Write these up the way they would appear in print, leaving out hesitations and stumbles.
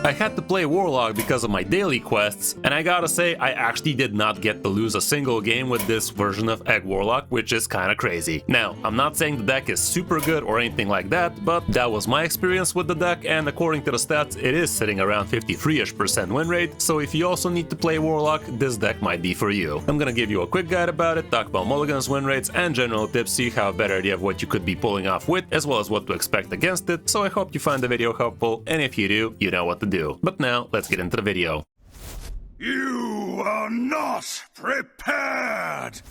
I had to play Warlock because of my daily quests, and I gotta say, I actually did not get to lose a single game with this version of Egg Warlock, which is kinda crazy. Now, I'm not saying the deck is super good or anything like that, but that was my experience with the deck, and according to the stats, it is sitting around 53-ish% win rate, so if you also need to play Warlock, this deck might be for you. I'm gonna give you a quick guide about it, talk about mulligans, win rates, and general tips so you have a better idea of what you could be pulling off with, as well as what to expect against it, so I hope you find the video helpful, and if you do, you know what to do. But now, let's get into the video. You are not prepared!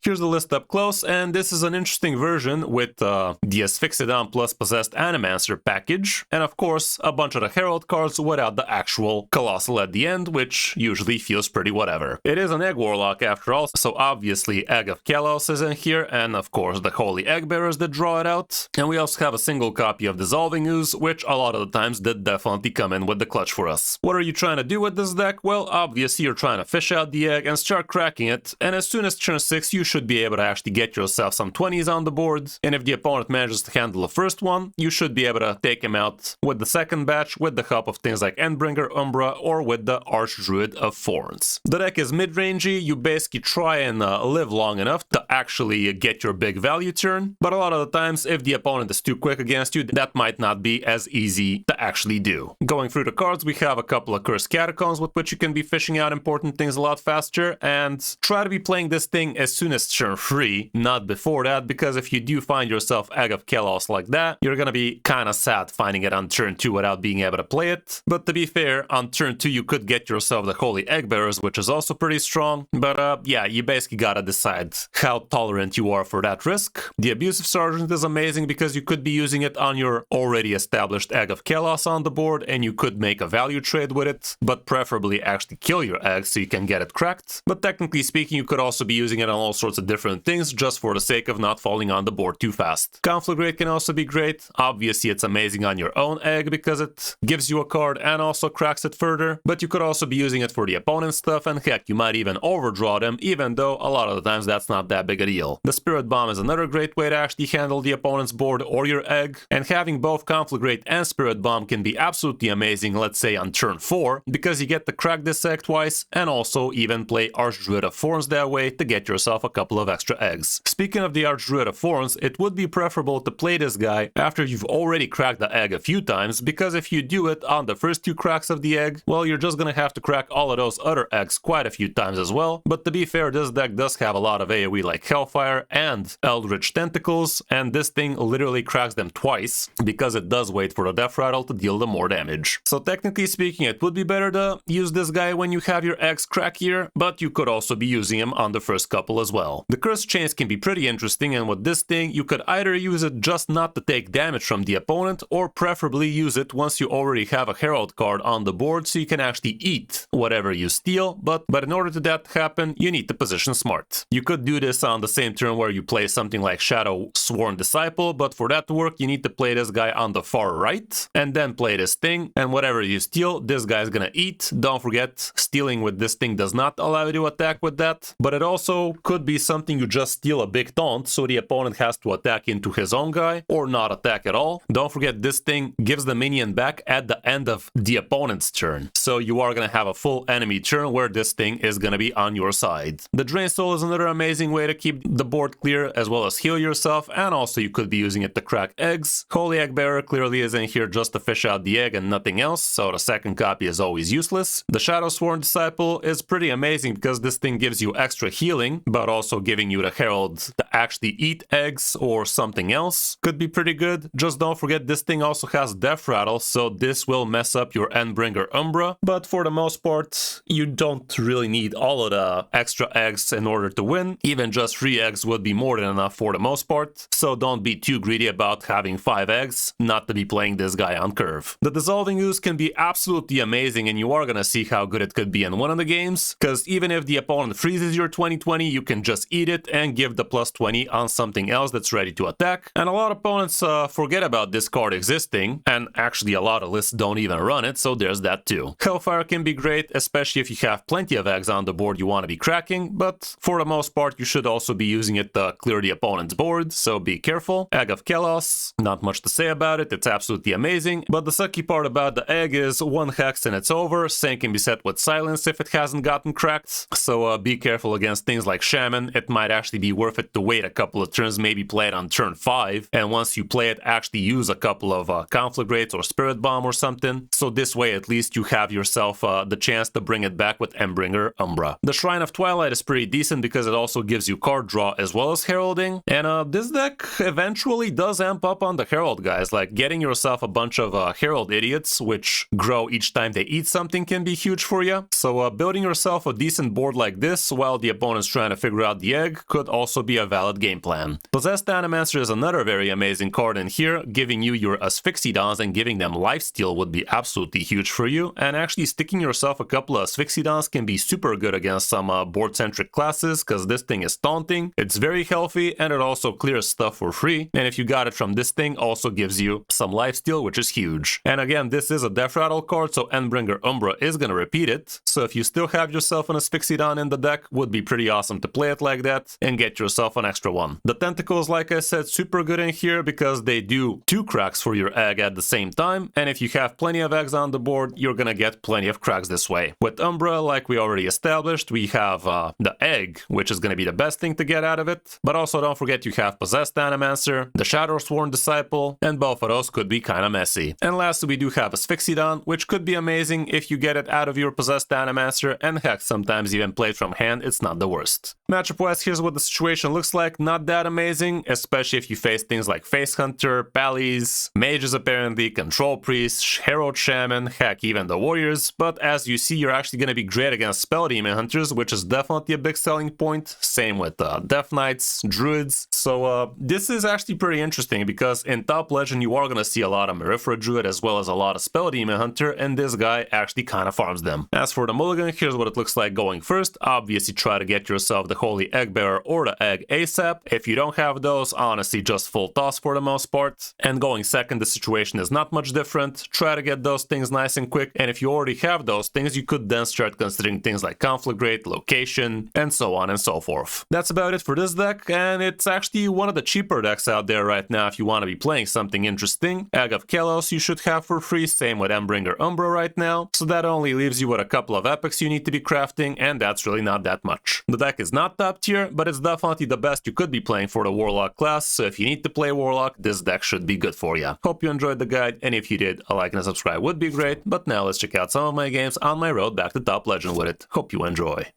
Here's the list up close, and this is an interesting version with the Asphyxidon plus Possessed Animancer package, and of course, a bunch of the Herald cards without the actual Colossal at the end, which usually feels pretty whatever. It is an Egg Warlock after all, so obviously Egg of Kalos is in here, and of course the Holy Egg Bearers that draw it out. And we also have a single copy of Dissolving Ooze, which a lot of the times did definitely come in with the clutch for us. What are you trying to do with this deck? Well, obviously you're trying to fish out the egg and start cracking it, and as soon as turn 6 you should be able to actually get yourself some 20s on the board, and if the opponent manages to handle the first one, you should be able to take him out with the second batch with the help of things like Endbringer Umbra or with the Archdruid of Thorns. The deck is mid-rangey, you basically try and live long enough to actually get your big value turn, but a lot of the times if the opponent is too quick against you, that might not be as easy to actually do. Going through the cards, we have a couple of Cursed Catacombs with which you can be fishing out important things a lot faster, and try to be playing this thing as soon as turn 3, not before that, because if you do find yourself Egg of Kalos like that, you're gonna be kinda sad finding it on turn 2 without being able to play it. But to be fair, on turn 2 you could get yourself the Holy Egg Bearers, which is also pretty strong, but yeah, you basically gotta decide how tolerant you are for that risk. The Abusive Sergeant is amazing because you could be using it on your already established Egg of Kalos on the board, and you could make a value trade with it, but preferably actually kill your egg so you can get it cracked. But technically speaking, you could also be using it on all sorts of different things just for the sake of not falling on the board too fast. Conflagrate can also be great. Obviously it's amazing on your own egg because it gives you a card and also cracks it further, but you could also be using it for the opponent's stuff, and heck, you might even overdraw them, even though a lot of the times that's not that big a deal. The Spirit Bomb is another great way to actually handle the opponent's board or your egg, and having both Conflagrate and Spirit Bomb can be absolutely amazing, let's say on turn 4, because you get to crack this egg twice and also even play Archdruid of Thorns that way to get yourself a couple of extra eggs. Speaking of the Archdruid of Thorns, it would be preferable to play this guy after you've already cracked the egg a few times, because if you do it on the first 2 cracks of the egg, well, you're just gonna have to crack all of those other eggs quite a few times as well. But to be fair, this deck does have a lot of AoE like Hellfire and Eldritch Tentacles, and this thing literally cracks them twice, because it does wait for the Death Rattle to deal them more damage. So technically speaking, it would be better to use this guy when you have your eggs crackier, but you could also be using him on the first couple as well. The Cursed Chains can be pretty interesting, and with this thing, you could either use it just not to take damage from the opponent, or preferably use it once you already have a Herald card on the board so you can actually eat whatever you steal, but in order to that happen, you need to position smart. You could do this on the same turn where you play something like Shadow Sworn Disciple, but for that to work, you need to play this guy on the far right, and then play this thing, and whatever you steal, this guy's gonna eat. Don't forget, stealing with this thing does not allow you to attack with that, but it also could be something you just steal a big taunt, so the opponent has to attack into his own guy, or not attack at all. Don't forget, this thing gives the minion back at the end of the opponent's turn, so you are gonna have a full enemy turn where this thing is gonna be on your side. The Drain Soul is another amazing way to keep the board clear, as well as heal yourself, and also you could be using it to crack eggs. Holy Egg Bearer clearly is in here just to fish out the egg and nothing else, so the second copy is always useless. The Shadow Sworn Disciple is pretty amazing because this thing gives you extra healing, but also giving you the Herald to actually eat eggs or something else could be pretty good. Just don't forget, this thing also has Death Rattle, so this will mess up your Endbringer Umbra, but for the most part, you don't really need all of the extra eggs in order to win. Even just 3 eggs would be more than enough for the most part, so don't be too greedy about having 5 eggs not to be playing this guy on curve. The Dissolving Ooze can be absolutely amazing, and you are gonna see how good it could be in one of the games, because even if the opponent freezes your 20/20, you can just eat it and give the plus 20 on something else that's ready to attack. And a lot of opponents forget about this card existing, and actually a lot of lists don't even run it, so there's that too. Hellfire can be great, especially if you have plenty of eggs on the board you want to be cracking, but for the most part you should also be using it to clear the opponent's board, so be careful. Egg of Kelos, not much to say about it, it's absolutely amazing, but the sucky part about the egg is one hex and it's over. Same can be set with silence if it hasn't gotten cracked, so be careful against things like Shaman. It might actually be worth it to wait a couple of turns, maybe play it on turn 5, and once you play it, actually use a couple of Conflagrates or Spirit Bomb or something, so this way at least you have yourself the chance to bring it back with Endbringer Umbra. The Shrine of Twilight is pretty decent because it also gives you card draw as well as heralding, and this deck eventually does amp up on the herald, guys. Like, getting yourself a bunch of herald idiots which grow each time they eat something can be huge for you, so building yourself a decent board like this while the opponent's trying to figure out the egg could also be a valid game plan. Possessed Animancer is another very amazing card in here. Giving you your Asphyxidons and giving them lifesteal would be absolutely huge for you, and actually sticking yourself a couple of Asphyxidons can be super good against some board-centric classes, because this thing is taunting, it's very healthy, and it also clears stuff for free, and if you got it from this thing, also gives you some lifesteal, which is huge. And again, this is a Death Rattle card, so Endbringer Umbra is gonna repeat it, so if you still have yourself an Asphyxidon in the deck, would be pretty awesome to play it like that, and get yourself an extra one. The Tentacles, like I said, super good in here, because they do 2 cracks for your egg at the same time, and if you have plenty of eggs on the board, you're gonna get plenty of cracks this way. With Umbra, like we already established, we have the egg, which is gonna be the best thing to get out of it, but also don't forget you have Possessed Animancer, the Shadowsworn Disciple, and both of those could be kinda messy. And lastly, we do have Asphyxidon, which could be amazing if you get it out of your Possessed Animancer, and heck, sometimes even played from hand, it's not the worst. Matchup-wise, here's what the situation looks like. Not that amazing, especially if you face things like Face Hunter, Pallies, Mages apparently, Control Priest, Herald Shaman, heck, even the Warriors, but as you see, you're actually going to be great against Spell Demon Hunters, which is definitely a big selling point. Same with Death Knights, Druids, so this is actually pretty interesting, because in Top Legend you are going to see a lot of Merifera Druid as well as a lot of Spell Demon Hunter, and this guy actually kind of farms them. As for the mulligan, here's what it looks like going first. Obviously try to get yourself the Holy Egg Bearer or the Egg ASAP. If you don't have those, honestly just full toss for the most part. And going second, the situation is not much different. Try to get those things nice and quick, and if you already have those things, you could then start considering things like Conflagrate, Location, and so on and so forth. That's about it for this deck, and it's actually one of the cheaper decks out there right now if you want to be playing something interesting. Egg of Kelos you should have for free, same with Endbringer Umbra right now, so that only leaves you with a couple of epics you need to be crafting, and that's really not that much. The deck is not top tier, but it's definitely the best you could be playing for the Warlock class, so if you need to play Warlock, this deck should be good for you. Hope you enjoyed the guide, and if you did, a like and a subscribe would be great, but now let's check out some of my games on my road back to Top Legend with it. Hope you enjoy.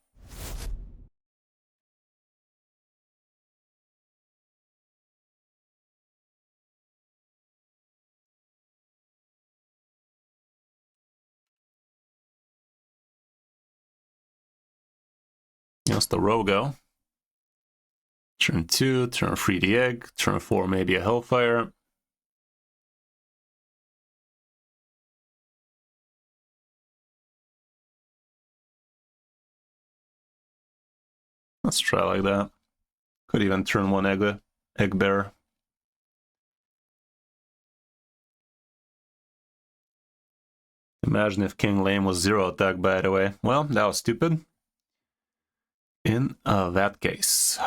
Here's the Rogo. Turn 2, turn 3 the egg, turn 4 maybe a Hellfire. Let's try like that. Could even turn 1 egg bearer. Imagine if King Lame was 0 attack, by the way. Well, that was stupid. In that case.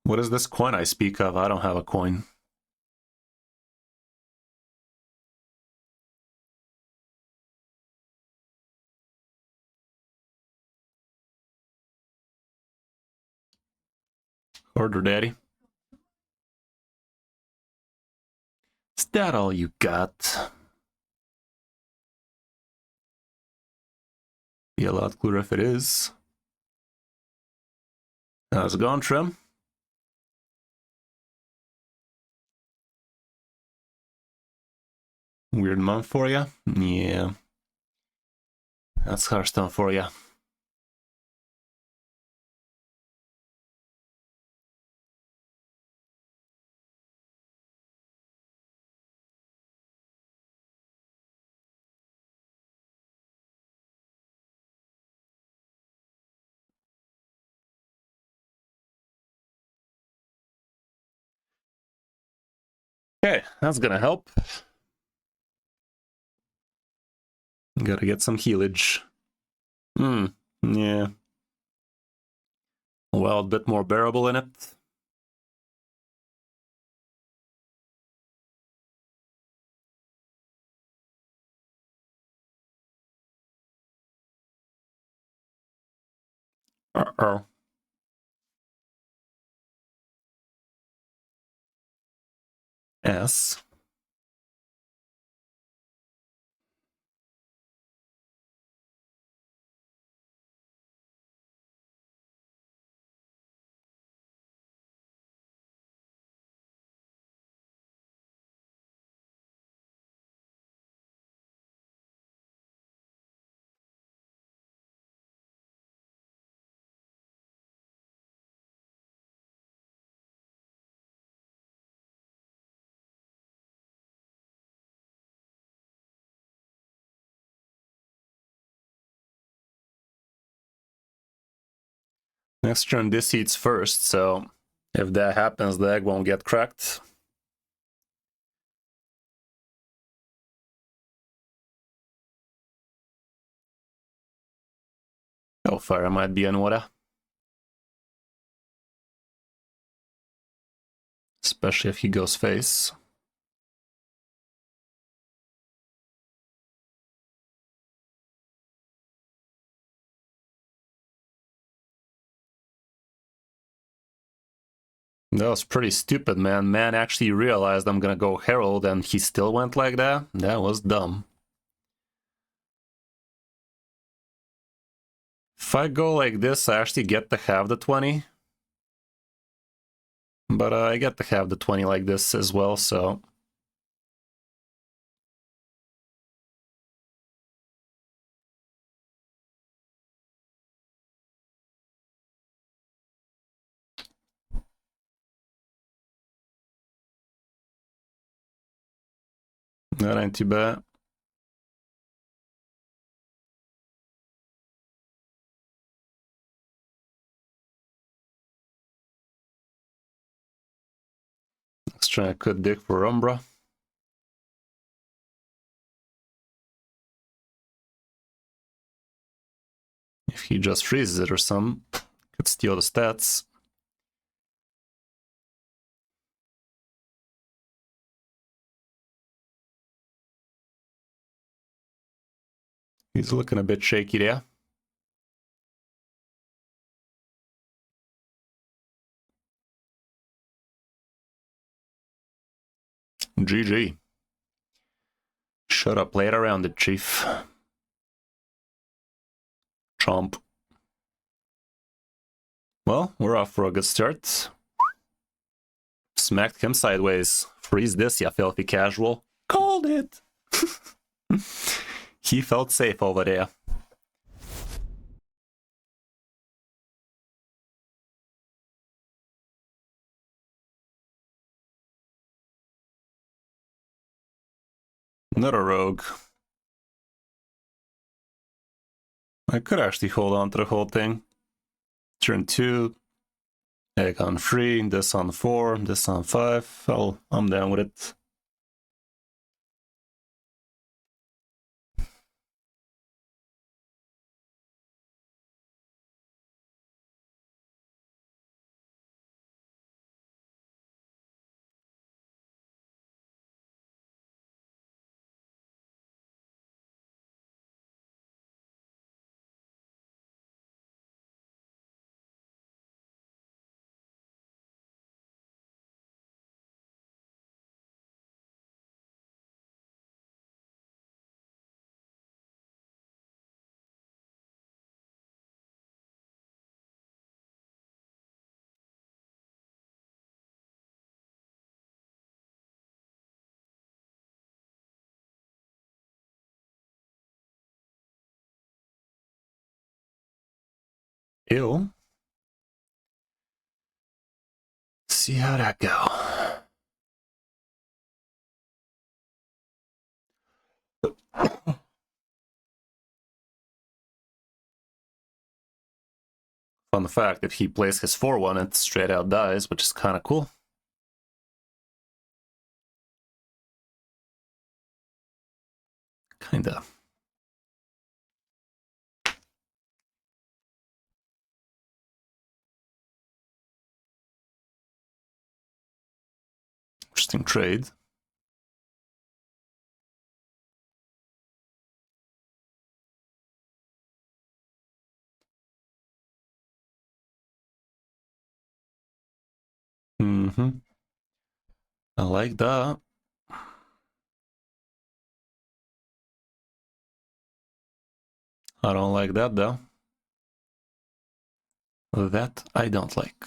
What is this coin I speak of? I don't have a coin. Order, Daddy. Is that all you got? Be a lot cooler if it is. How's it going, Trim? Weird month for you? Yeah. That's Hearthstone for you. Okay, that's gonna help. Gotta get some healage. Yeah. Well, a bit more bearable in it. Uh-oh. S. Next turn, this eats first, so if that happens, the egg won't get cracked. Oh, fire might be in water. Especially if he goes face. That was pretty stupid, man. Man actually realized I'm gonna go Herald and he still went like that? That was dumb. If I go like this, I actually get to have the 20. But I get to have the 20 like this as well, so... That ain't too bad. Let's try a good dig for Umbra. If he just freezes it or something, could steal the stats. He's looking a bit shaky there. GG. Shut up, play it around it, Chief. Chomp. Well, we're off for a good start. Smacked him sideways. Freeze this, ya filthy casual. Called it! He felt safe over there. Not a rogue. I could actually hold on to the whole thing. Turn 2. Egg on 3, this on 4, this on 5. I'm down with it. Ew. See how that go. Fun fact, if he plays his 4-1, it straight out dies, which is kind of cool. Kinda. Interesting trade. Mm-hmm. I like that. I don't like that, though. That I don't like.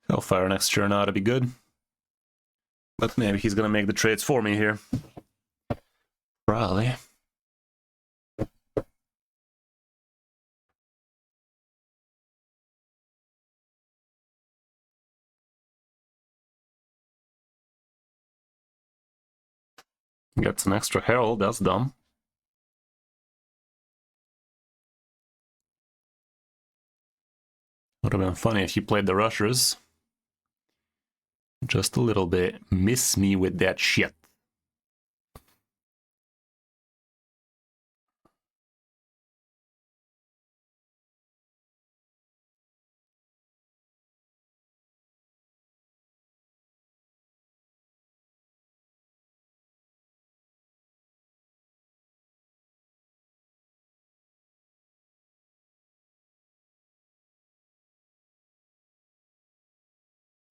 Hellfire next turn ought to be good. But maybe he's gonna make the trades for me here. Probably. Gets an extra Herald, that's dumb. Would have been funny if he played the rushers. Just a little bit. Miss me with that shit.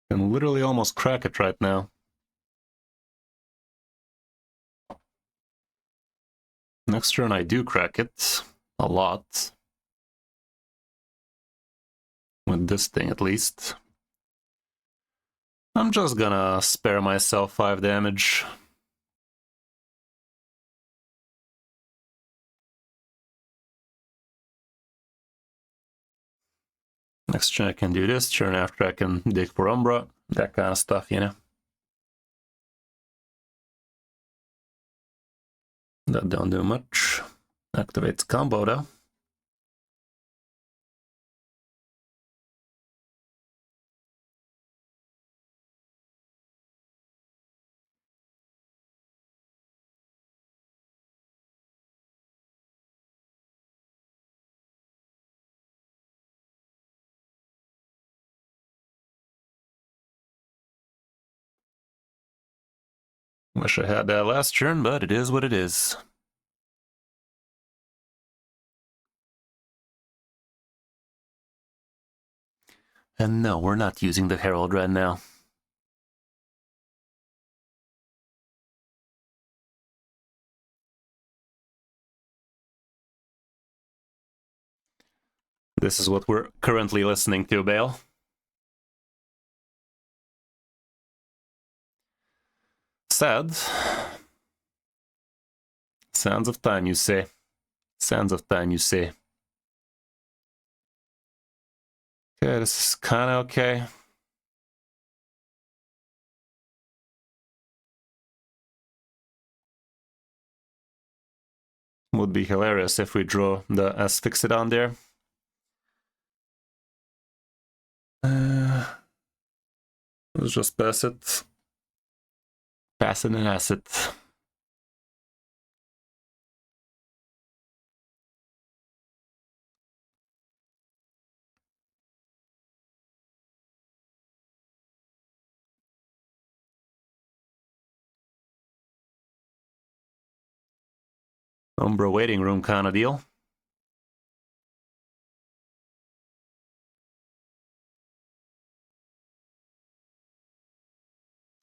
Can literally almost crack it right now. Next turn I do crack it. A lot. With this thing at least. I'm just gonna spare myself 5 damage. Next turn I can do this, turn after I can dig for Umbra, that kind of stuff, you know. That don't do much. Activates combo though. Wish I had that last turn, but it is what it is. And no, we're not using the Herald right now. This is what we're currently listening to, Bale. Sad. Sands of time, you say. Sands of time, you say. Okay, this is kinda okay. Would be hilarious if we draw the Asphyxit on there. Let's just pass it. Pass it and ass it. Umbra waiting room kind of deal.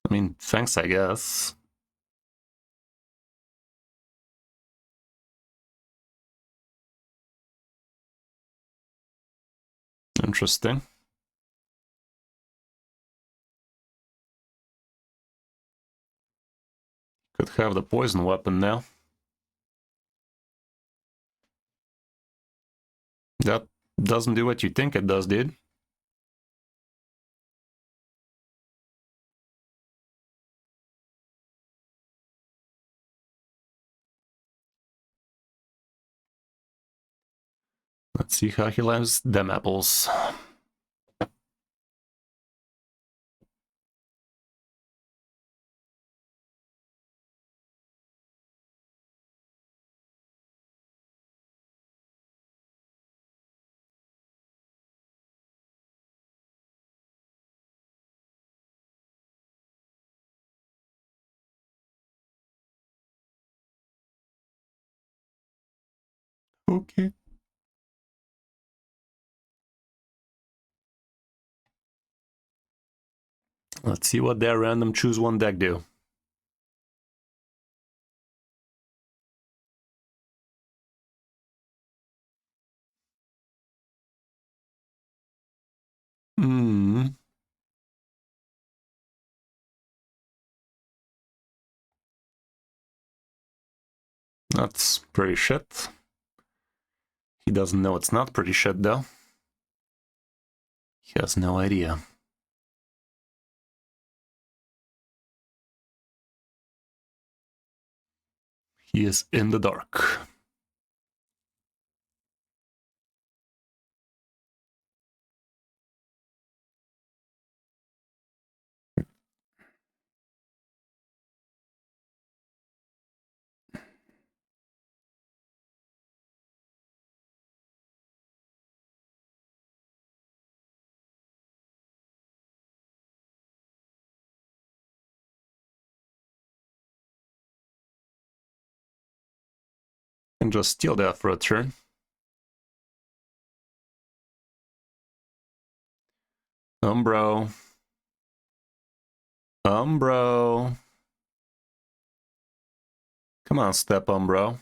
I mean, thanks, I guess. Interesting. Could have the poison weapon now. That doesn't do what you think it does, dude. Let's see how he lands them apples. Okay. Let's see what their random choose one deck do. That's pretty shit. He doesn't know it's not pretty shit, though. He has no idea. He is in the dark. And just steal that for a turn. Umbro. Umbro. Come on, step Umbro.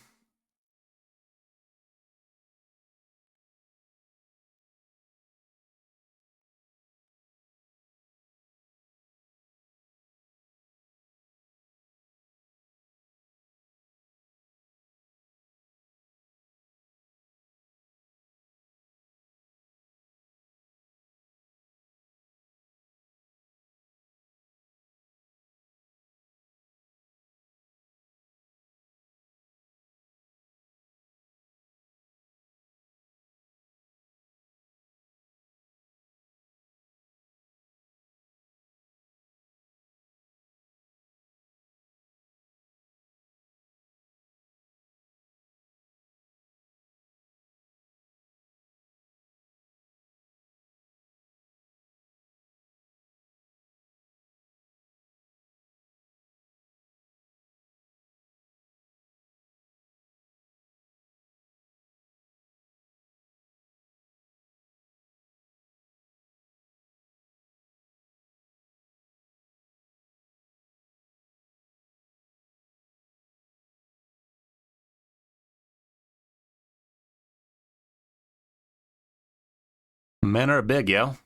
Men are big, yo.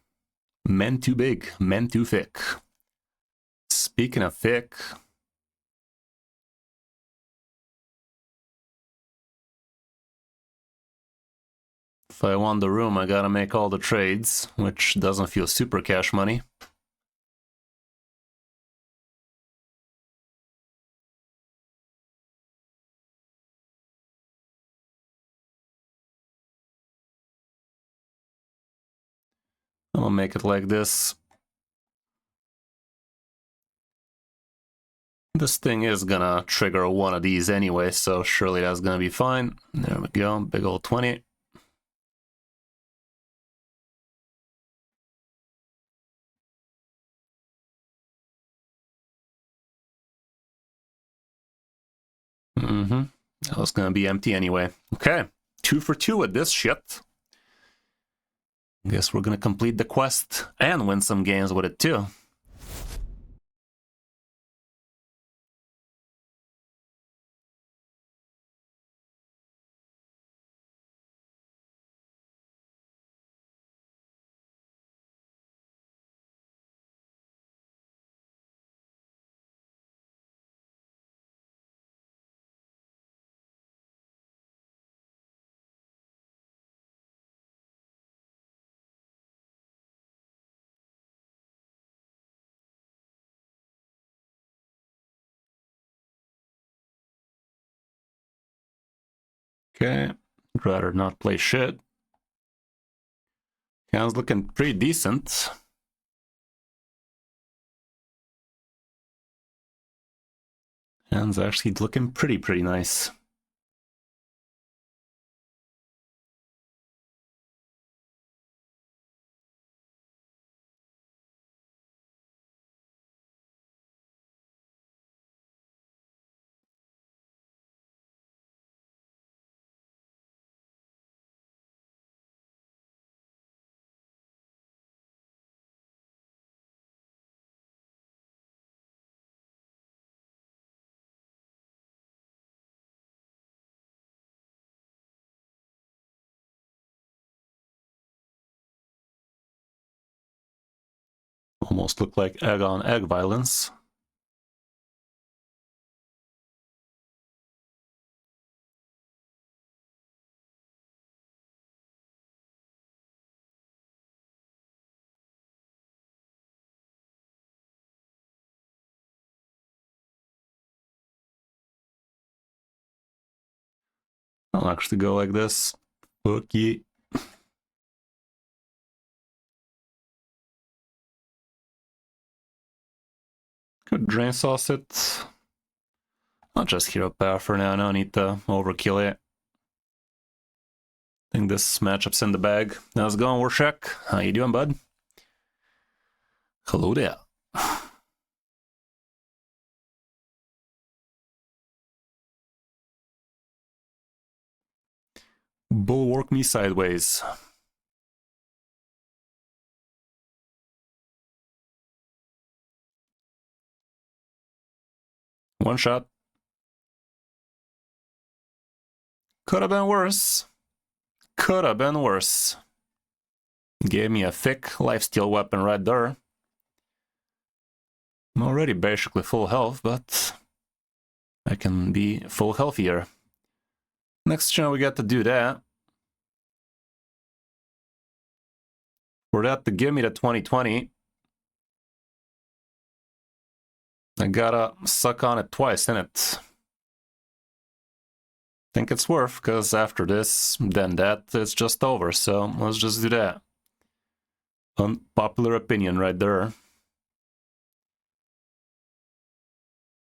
Men too big. Men too thick. Speaking of thick, if I want the room, I gotta make all the trades, which doesn't feel super cash money. I'm gonna make it like this. This thing is gonna trigger one of these anyway, so surely that's gonna be fine. There we go, big old 20. That was gonna be empty anyway. Okay, 2 for 2 with this shit. Guess we're gonna complete the quest and win some games with it too. Okay, I'd rather not play shit. Hand's looking pretty decent. Hand's actually looking pretty nice. Almost look like egg on egg violence. I'll actually go like this. Fuck yeah. Could drain sauce it. I'll just hero power for now. No need to overkill it. I think this matchup's in the bag. How's it going, Warshak? How you doing, bud? Hello there. Bulwark me sideways. One shot. Could have been worse. Could have been worse. Gave me a thick lifesteal weapon right there. I'm already basically full health, but I can be full healthier. Next turn we get to do that. For that to give me the 2020, I gotta suck on it twice, innit? Think it's worth, because after this, then that, it's just over, so let's just do that. Unpopular opinion right there.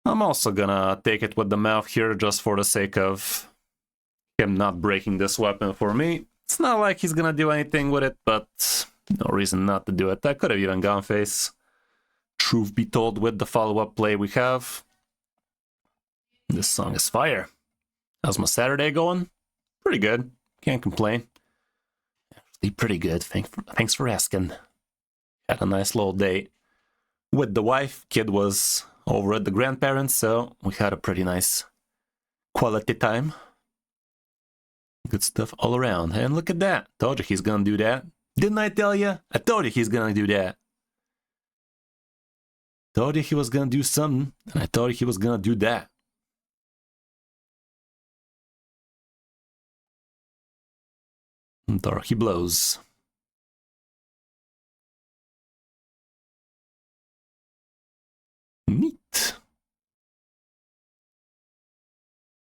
I'm also gonna take it with the mouth here just for the sake of him not breaking this weapon for me. It's not like he's gonna do anything with it, but no reason not to do it. I could have even gone face. Truth be told, with the follow-up play we have, this song is fire. How's my Saturday going? Pretty good. Can't complain. Actually, pretty good. Thanks for asking. Had a nice little date with the wife. Kid was over at the grandparents, so we had a pretty nice quality time. Good stuff all around. And look at that. Told you he's gonna do that. Didn't I tell you? I told you he's gonna do that. Told you he was gonna do something, and I told you he was gonna do that. There he blows. Neat.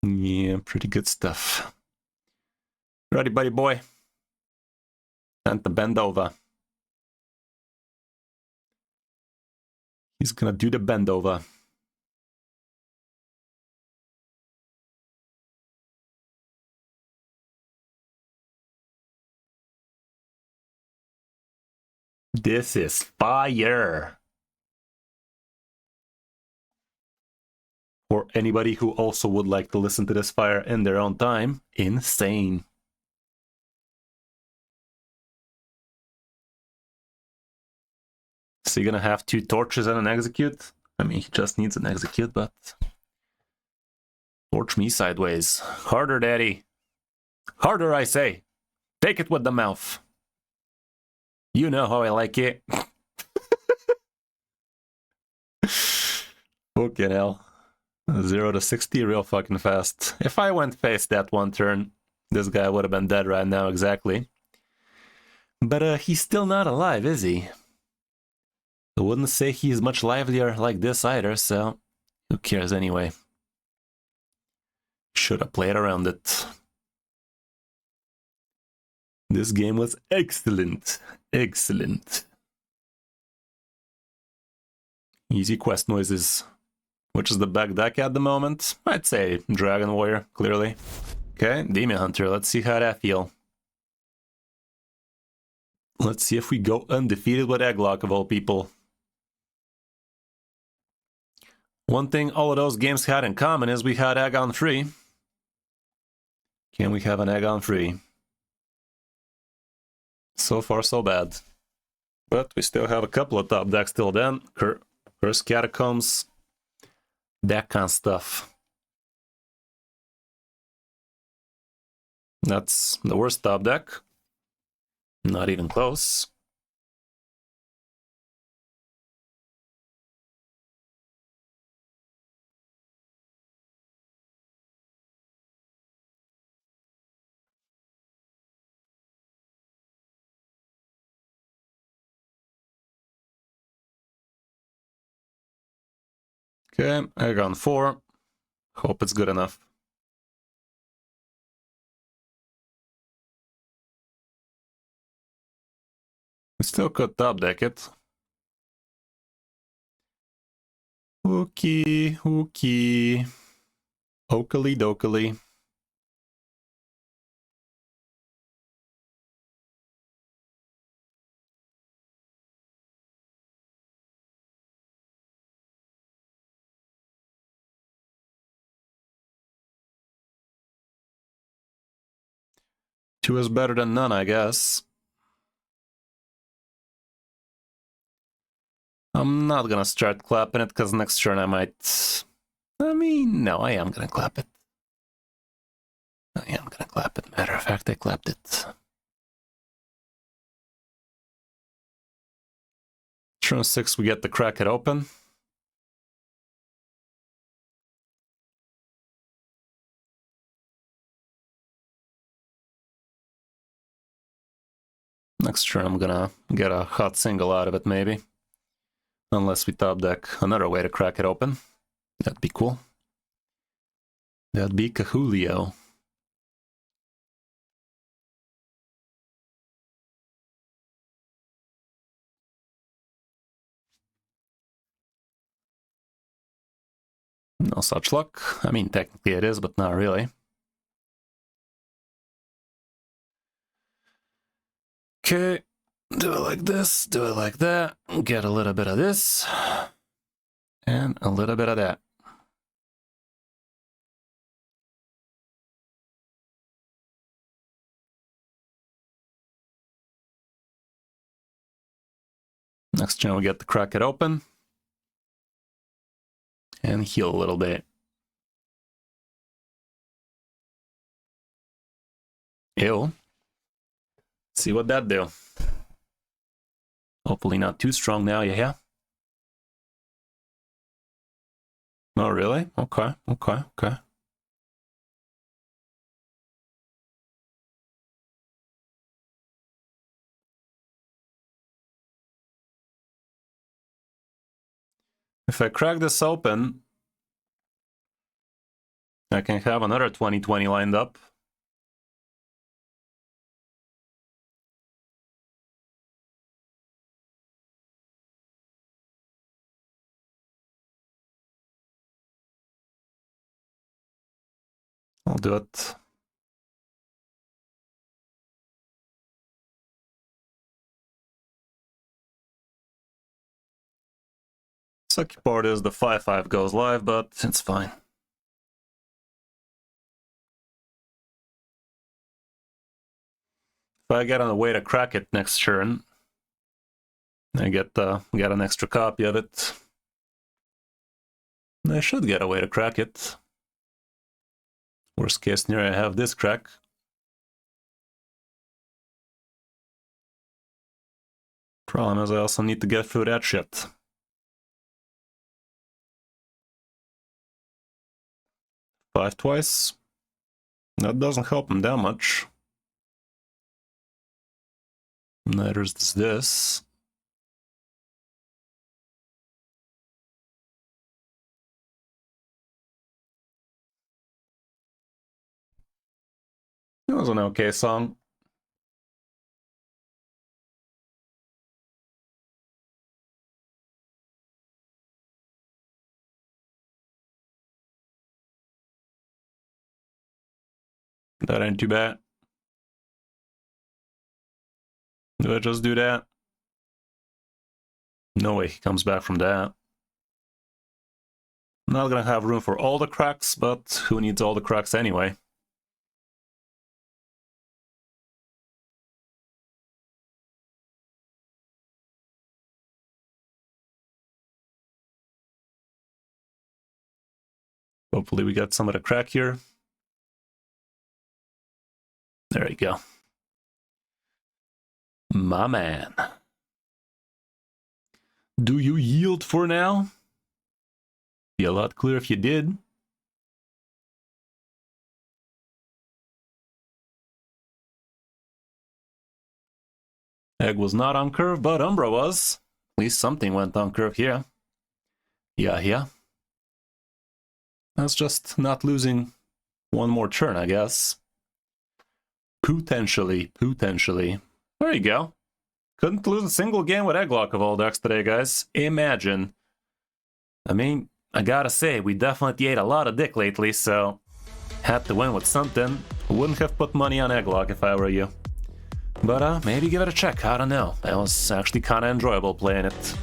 Yeah, pretty good stuff. Ready, buddy boy? Time to bend over. He's gonna do the bend over. This is fire. For anybody who also would like to listen to this fire in their own time, insane. So you're gonna have 2 torches and an execute? I mean, he just needs an execute, but... Torch me sideways. Harder, daddy. Harder, I say. Take it with the mouth. You know how I like it. Fucking hell. 0 to 60 real fucking fast. If I went face that one turn, this guy would have been dead right now, exactly. But he's still not alive, is he? I wouldn't say he's much livelier like this either, so who cares anyway? Should have played around it. This game was excellent. Excellent. Easy quest noises. Which is the back deck at the moment? I'd say Dragon Warrior, clearly. Okay, Demon Hunter, let's see how that feel. Let's see if we go undefeated with Egglock of all people. One thing all of those games had in common is we had egg on 3. Can we have an egg on 3? So far, so bad. But we still have a couple of top decks till then. Curse Catacombs. That kind of stuff. That's the worst top deck. Not even close. Okay, egg on 4. Hope it's good enough. We still could top deck it. Okay. Okily dokily. Two is better than none, I guess. I'm not gonna start clapping it, because next turn I might... I mean, no, I am gonna clap it. Matter of fact, I clapped it. Turn 6, we get to crack it open. Next turn I'm gonna get a hot single out of it, maybe. Unless we top deck another way to crack it open. That'd be cool. That'd be Cahulio. No such luck. I mean, technically it is, but not really. Okay, do it like this, do it like that, get a little bit of this, and a little bit of that. Next turn we get to crack it open, and heal a little bit. Ew. See what that do. Hopefully not too strong now, yeah? Oh, really? Okay. If I crack this open, I can have another 20/20 lined up. I'll do it. Sucky part is the 5/5 goes live, but it's fine. If I get on a way to crack it next turn, I get an extra copy of it. I should get a way to crack it. Worst case scenario, I have this crack. Problem is I also need to get through that shit. 5 twice. That doesn't help him that much. Neither is this. It was an okay song. That ain't too bad. Do I just do that? No way he comes back from that. I'm not gonna have room for all the cracks, but who needs all the cracks anyway? Hopefully we get some of the crack here. There you go. My man. Do you yield for now? Be a lot clearer if you did. Egg was not on curve, but Umbra was. At least something went on curve here. Yeah. That's just not losing one more turn, I guess. Potentially. There you go. Couldn't lose a single game with Egglock of all decks today, guys. Imagine. I mean, I gotta say, we definitely ate a lot of dick lately, so had to win with something. Wouldn't have put money on Egglock if I were you. But maybe give it a check, I don't know. That was actually kinda enjoyable playing it.